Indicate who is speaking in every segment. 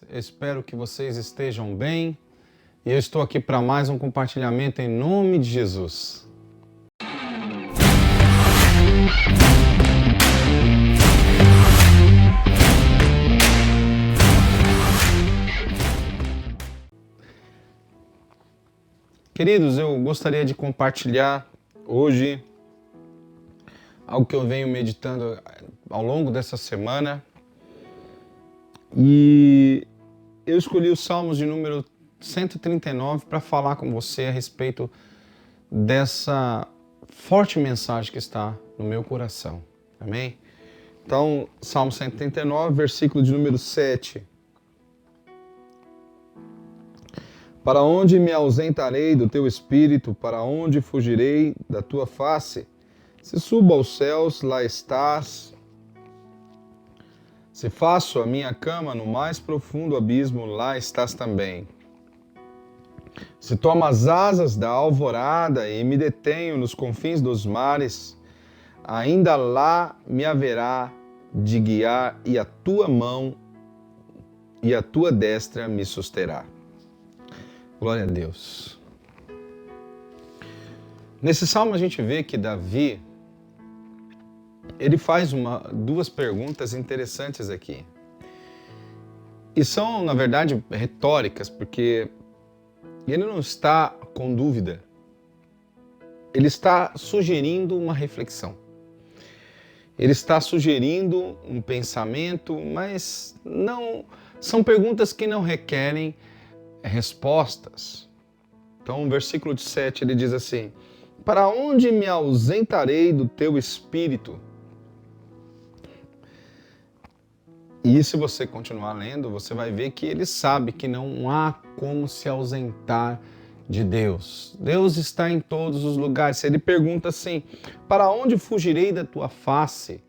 Speaker 1: Eu espero que vocês estejam bem e eu estou aqui para mais um compartilhamento em nome de Jesus. Queridos, eu gostaria de compartilhar hoje algo que eu venho meditando ao longo dessa semana. E eu escolhi os Salmos de número 139 para falar com você a respeito dessa forte mensagem que está no meu coração. Amém? Então, Salmo 139, versículo de número 7. Para onde me ausentarei do teu espírito? Para onde fugirei da tua face? Se subo aos céus, lá estás. Se faço a minha cama no mais profundo abismo, lá estás também. Se tomo as asas da alvorada e me detenho nos confins dos mares, ainda lá me haverá de guiar e a tua mão e a tua destra me susterá. Glória a Deus. Nesse salmo a gente vê que Davi, ele faz duas perguntas interessantes aqui. E são, na verdade, retóricas, porque ele não está com dúvida. Ele está sugerindo uma reflexão. Ele está sugerindo um pensamento, mas não são perguntas que não requerem respostas. Então, no versículo 7, ele diz assim: para onde me ausentarei do teu espírito? E se você continuar lendo, você vai ver que ele sabe que não há como se ausentar de Deus. Deus está em todos os lugares. Ele pergunta assim: para onde fugirei da tua face?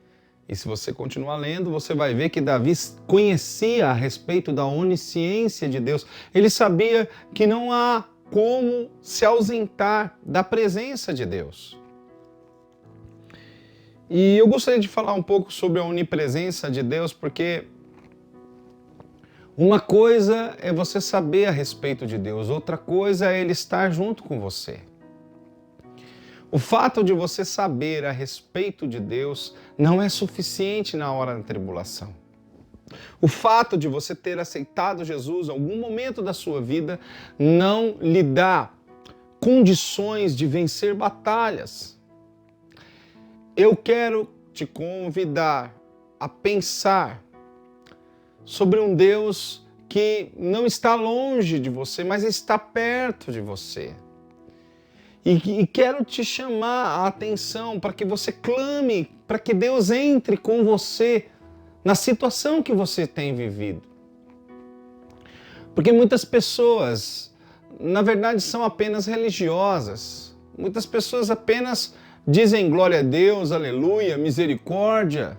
Speaker 1: E se você continuar lendo, você vai ver que Davi conhecia a respeito da onisciência de Deus. Ele sabia que não há como se ausentar da presença de Deus. E eu gostaria de falar um pouco sobre a onipresença de Deus, porque uma coisa é você saber a respeito de Deus, outra coisa é Ele estar junto com você. O fato de você saber a respeito de Deus não é suficiente na hora da tribulação. O fato de você ter aceitado Jesus em algum momento da sua vida não lhe dá condições de vencer batalhas. Eu quero te convidar a pensar sobre um Deus que não está longe de você, mas está perto de você. E quero te chamar a atenção para que você clame, para que Deus entre com você na situação que você tem vivido. Porque muitas pessoas, na verdade, são apenas religiosas. Muitas pessoas apenas dizem glória a Deus, aleluia, misericórdia.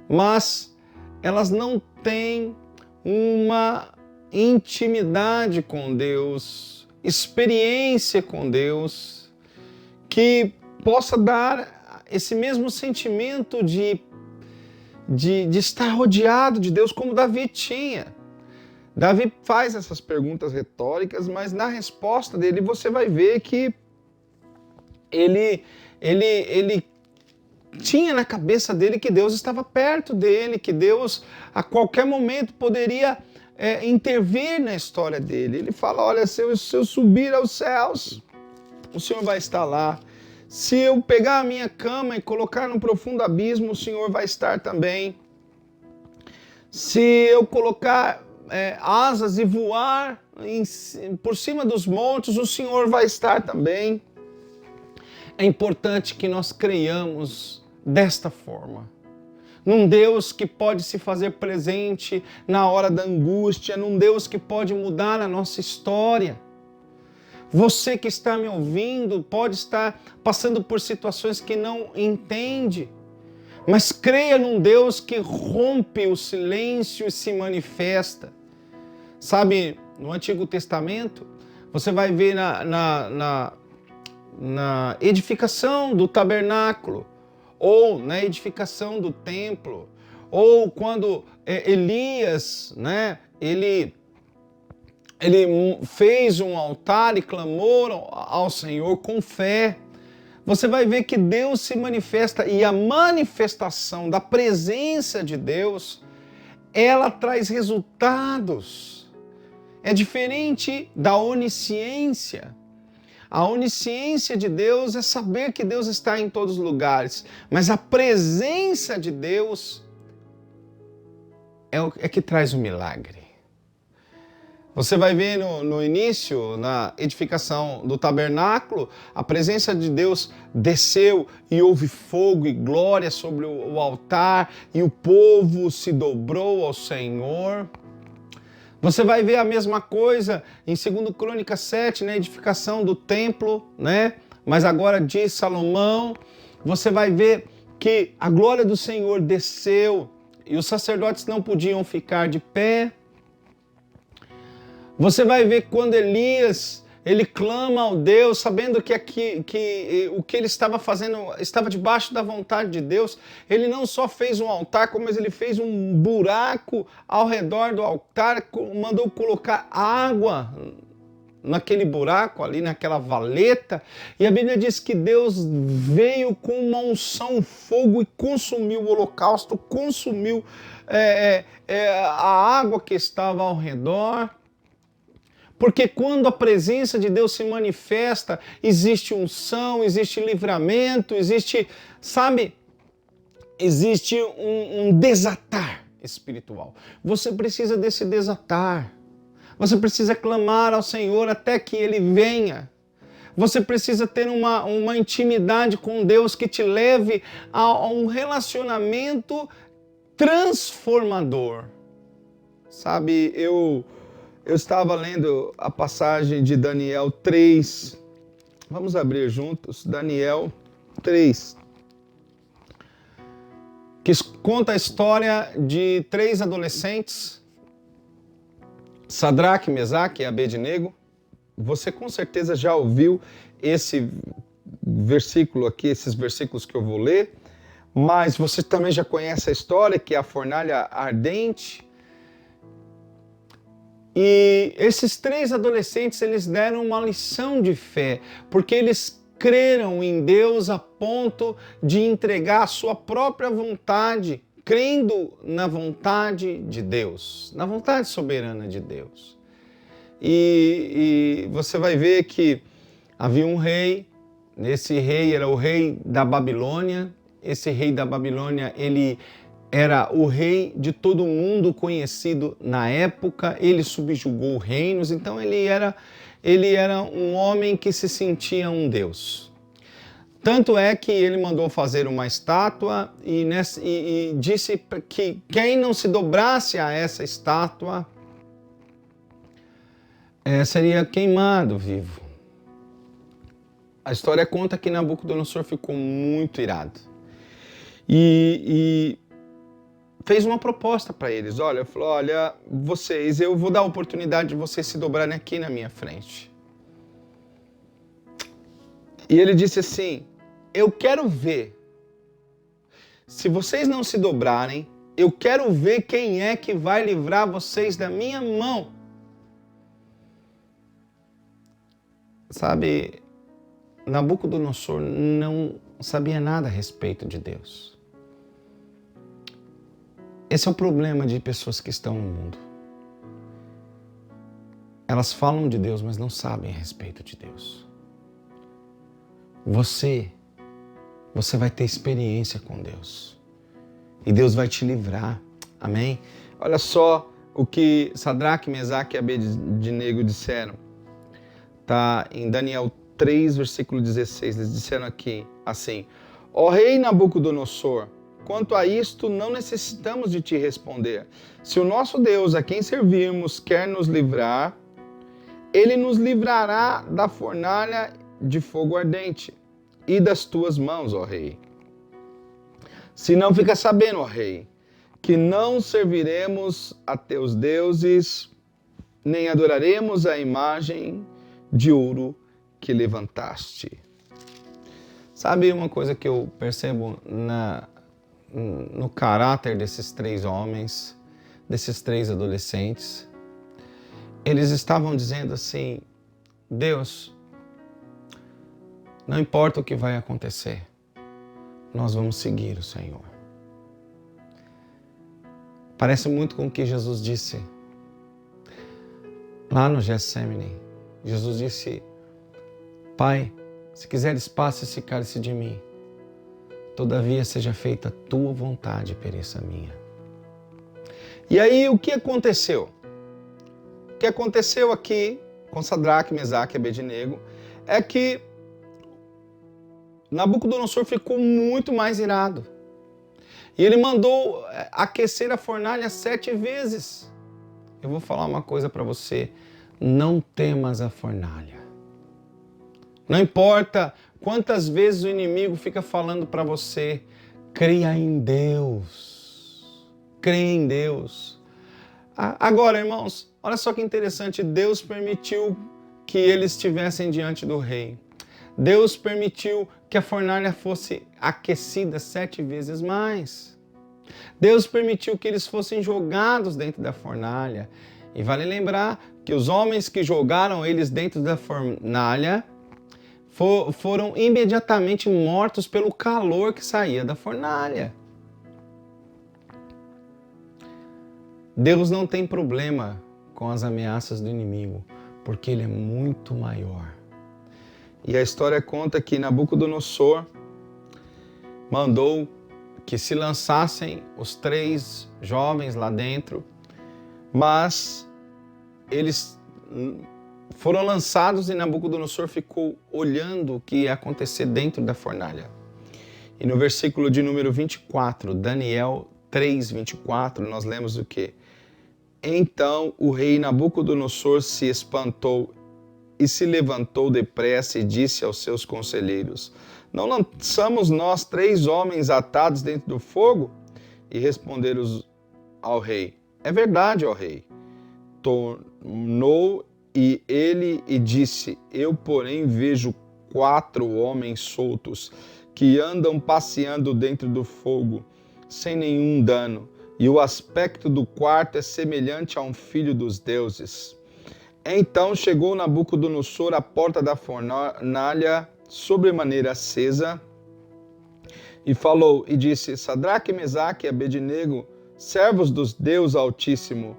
Speaker 1: Mas elas não têm uma intimidade com Deus, experiência com Deus, que possa dar esse mesmo sentimento de estar rodeado de Deus como Davi tinha. Davi faz essas perguntas retóricas, mas na resposta dele você vai ver que ele tinha na cabeça dele que Deus estava perto dele, que Deus a qualquer momento poderia intervir na história dele. Ele fala: olha, se eu subir aos céus, o Senhor vai estar lá. Se eu pegar a minha cama e colocar num profundo abismo, o Senhor vai estar também. Se eu colocar asas e voar por cima dos montes, o Senhor vai estar também. É importante que nós creiamos desta forma. Num Deus que pode se fazer presente na hora da angústia, num Deus que pode mudar a nossa história. Você que está me ouvindo pode estar passando por situações que não entende, mas creia num Deus que rompe o silêncio e se manifesta. Sabe, no Antigo Testamento, você vai ver na edificação do tabernáculo, ou na edificação do templo, Ou quando Elias, né, ele fez um altar e clamou ao Senhor com fé. Você vai ver que Deus se manifesta, e a manifestação da presença de Deus, ela traz resultados. É diferente da onisciência. A onisciência de Deus é saber que Deus está em todos os lugares, mas a presença de Deus é que traz o milagre. Você vai ver no início, na edificação do tabernáculo, a presença de Deus desceu e houve fogo e glória sobre o altar e o povo se dobrou ao Senhor. Você vai ver a mesma coisa em 2 Crônicas 7, na edificação do templo, né? Mas agora de Salomão. Você vai ver que a glória do Senhor desceu e os sacerdotes não podiam ficar de pé. Você vai ver quando Elias, ele clama ao Deus, sabendo que o que ele estava fazendo estava debaixo da vontade de Deus. Ele não só fez um altar, como ele fez um buraco ao redor do altar, mandou colocar água naquele buraco ali, naquela valeta. E a Bíblia diz que Deus veio com uma unção, fogo, e consumiu o holocausto, consumiu a água que estava ao redor. Porque quando a presença de Deus se manifesta, existe unção, existe livramento, existe um desatar espiritual. Você precisa desse desatar. Você precisa clamar ao Senhor até que Ele venha. Você precisa ter uma intimidade com Deus que te leve a um relacionamento transformador. Sabe, eu estava lendo a passagem de Daniel 3. Vamos abrir juntos, Daniel 3. Que conta a história de 3 adolescentes, Sadraque, Mesaque e Abednego. Você com certeza já ouviu esse versículo aqui, esses versículos que eu vou ler, mas você também já conhece a história, que é a fornalha ardente. E esses 3 adolescentes, eles deram uma lição de fé, porque eles creram em Deus a ponto de entregar a sua própria vontade, crendo na vontade de Deus, na vontade soberana de Deus. E você vai ver que havia um rei, esse rei era o rei da Babilônia. Esse rei da Babilônia, ele era o rei de todo mundo conhecido na época, ele subjugou reinos, então ele era um homem que se sentia um deus. Tanto é que ele mandou fazer uma estátua e disse que quem não se dobrasse a essa estátua seria queimado vivo. A história conta que Nabucodonosor ficou muito irado e fez uma proposta para eles. Falou, olha, eu vou dar a oportunidade de vocês se dobrarem aqui na minha frente. E ele disse assim, eu quero ver, se vocês não se dobrarem, eu quero ver quem é que vai livrar vocês da minha mão. Sabe, Nabucodonosor não sabia nada a respeito de Deus. Esse é o problema de pessoas que estão no mundo. Elas falam de Deus, mas não sabem a respeito de Deus. Você vai ter experiência com Deus. E Deus vai te livrar. Amém? Olha só o que Sadraque, Mesaque e Abednego disseram. Está em Daniel 3, versículo 16. Eles disseram aqui assim: ó rei Nabucodonosor, quanto a isto, não necessitamos de te responder. Se o nosso Deus, a quem servirmos, quer nos livrar, ele nos livrará da fornalha de fogo ardente e das tuas mãos, ó rei. Se não, fica sabendo, ó rei, que não serviremos a teus deuses, nem adoraremos a imagem de ouro que levantaste. Sabe uma coisa que eu percebo no caráter desses 3 homens, desses 3 adolescentes. Eles estavam dizendo assim: Deus, não importa o que vai acontecer, nós vamos seguir o Senhor. Parece muito com o que Jesus disse lá no Getsemane. Jesus disse: Pai, se quiseres, passe esse cálice de mim. Todavia seja feita a tua vontade e pereça a minha. E aí o que aconteceu? O que aconteceu aqui com Sadraque, Mesaque e Abednego é que Nabucodonosor ficou muito mais irado. E ele mandou aquecer a fornalha 7 vezes. Eu vou falar uma coisa para você: não temas a fornalha. Não importa quantas vezes o inimigo fica falando para você, creia em Deus. Creia em Deus. Agora, irmãos, olha só que interessante. Deus permitiu que eles estivessem diante do rei. Deus permitiu que a fornalha fosse aquecida 7 vezes mais. Deus permitiu que eles fossem jogados dentro da fornalha. E vale lembrar que os homens que jogaram eles dentro da fornalha foram imediatamente mortos pelo calor que saía da fornalha. Deus não tem problema com as ameaças do inimigo, porque ele é muito maior. E a história conta que Nabucodonosor mandou que se lançassem os 3 jovens lá dentro, mas eles foram lançados e Nabucodonosor ficou olhando o que ia acontecer dentro da fornalha. E no versículo de número 24, Daniel 3:24, nós lemos o quê? Então o rei Nabucodonosor se espantou e se levantou depressa e disse aos seus conselheiros: não lançamos nós 3 homens atados dentro do fogo? E responderam ao rei: é verdade, ó rei. Tornou e ele e disse: eu, porém, vejo 4 homens soltos que andam passeando dentro do fogo, sem nenhum dano, e o aspecto do quarto é semelhante a um filho dos deuses. Então chegou Nabucodonosor à porta da fornalha, sobremaneira acesa, e falou e disse: Sadraque, Mesaque e Abednego, servos dos Deus Altíssimo,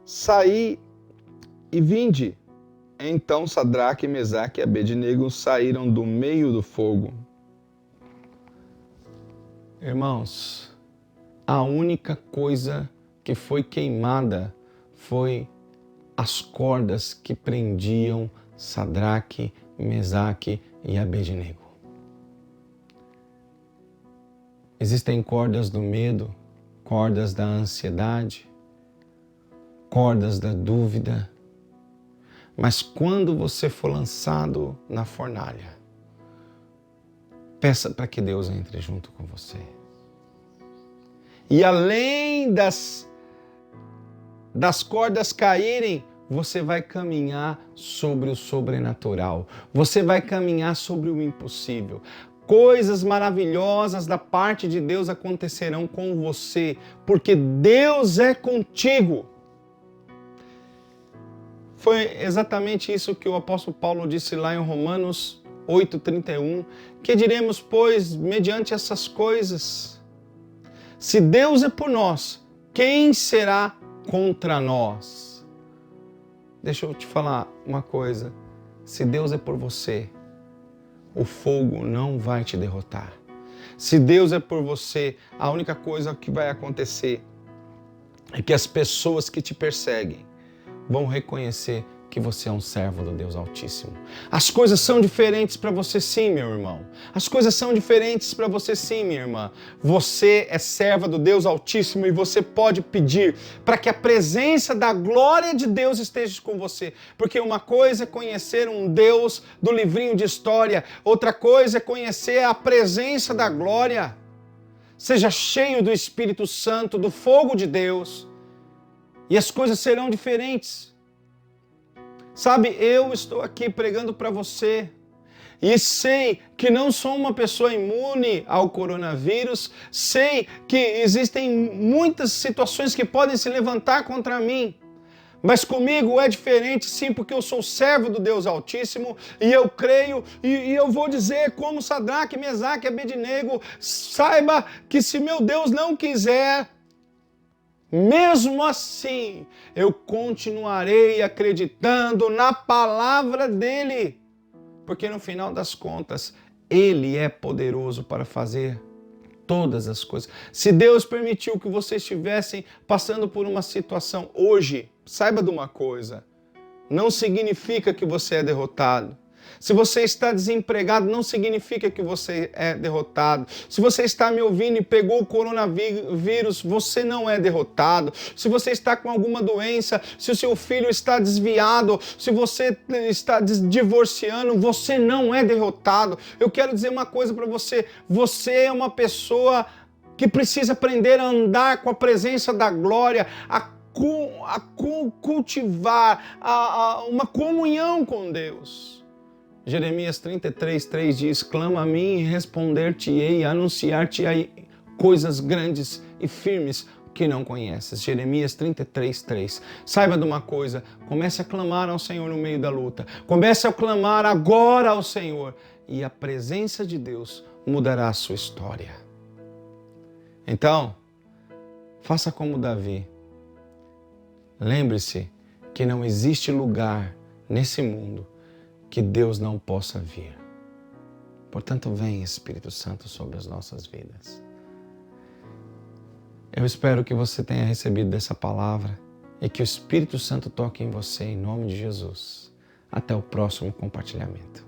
Speaker 1: saí e vinde. Então Sadraque, Mesaque e Abednego saíram do meio do fogo. Irmãos, a única coisa que foi queimada foi as cordas que prendiam Sadraque, Mesaque e Abednego. Existem cordas do medo, cordas da ansiedade, cordas da dúvida. Mas quando você for lançado na fornalha, peça para que Deus entre junto com você. E além das cordas caírem, você vai caminhar sobre o sobrenatural. Você vai caminhar sobre o impossível. Coisas maravilhosas da parte de Deus acontecerão com você, porque Deus é contigo. Foi exatamente isso que o apóstolo Paulo disse lá em Romanos 8:31. Que diremos, pois, mediante essas coisas? Se Deus é por nós, quem será contra nós? Deixa eu te falar uma coisa. Se Deus é por você, o fogo não vai te derrotar. Se Deus é por você, a única coisa que vai acontecer é que as pessoas que te perseguem vão reconhecer que você é um servo do Deus Altíssimo. As coisas são diferentes para você sim, meu irmão. As coisas são diferentes para você sim, minha irmã. Você é serva do Deus Altíssimo e você pode pedir para que a presença da glória de Deus esteja com você. Porque uma coisa é conhecer um Deus do livrinho de história, outra coisa é conhecer a presença da glória. Seja cheio do Espírito Santo, do fogo de Deus, e as coisas serão diferentes. Sabe, eu estou aqui pregando para você, E sei que não sou uma pessoa imune ao coronavírus, sei que existem muitas situações que podem se levantar contra mim. Mas comigo é diferente, sim, porque eu sou servo do Deus Altíssimo e eu creio e eu vou dizer como Sadraque, Mesaque e Abednego, saiba que se meu Deus não quiser, mesmo assim, eu continuarei acreditando na palavra dele, porque no final das contas, ele é poderoso para fazer todas as coisas. Se Deus permitiu que vocês estivessem passando por uma situação hoje, saiba de uma coisa, não significa que você é derrotado. Se você está desempregado, não significa que você é derrotado. Se você está me ouvindo e pegou o coronavírus, você não é derrotado. Se você está com alguma doença, se o seu filho está desviado, se você está divorciando, você não é derrotado. Eu quero dizer uma coisa para você. Você é uma pessoa que precisa aprender a andar com a presença da glória, a cultivar uma comunhão com Deus. Jeremias 33:3 diz: clama a mim e responder-te-ei, anunciar-te-ei coisas grandes e firmes que não conheces. Jeremias 33:3. Saiba de uma coisa, comece a clamar ao Senhor no meio da luta. Comece a clamar agora ao Senhor e a presença de Deus mudará a sua história. Então, faça como Davi. Lembre-se que não existe lugar nesse mundo que Deus não possa vir. Portanto, vem Espírito Santo sobre as nossas vidas. Eu espero que você tenha recebido dessa palavra e que o Espírito Santo toque em você em nome de Jesus. Até o próximo compartilhamento.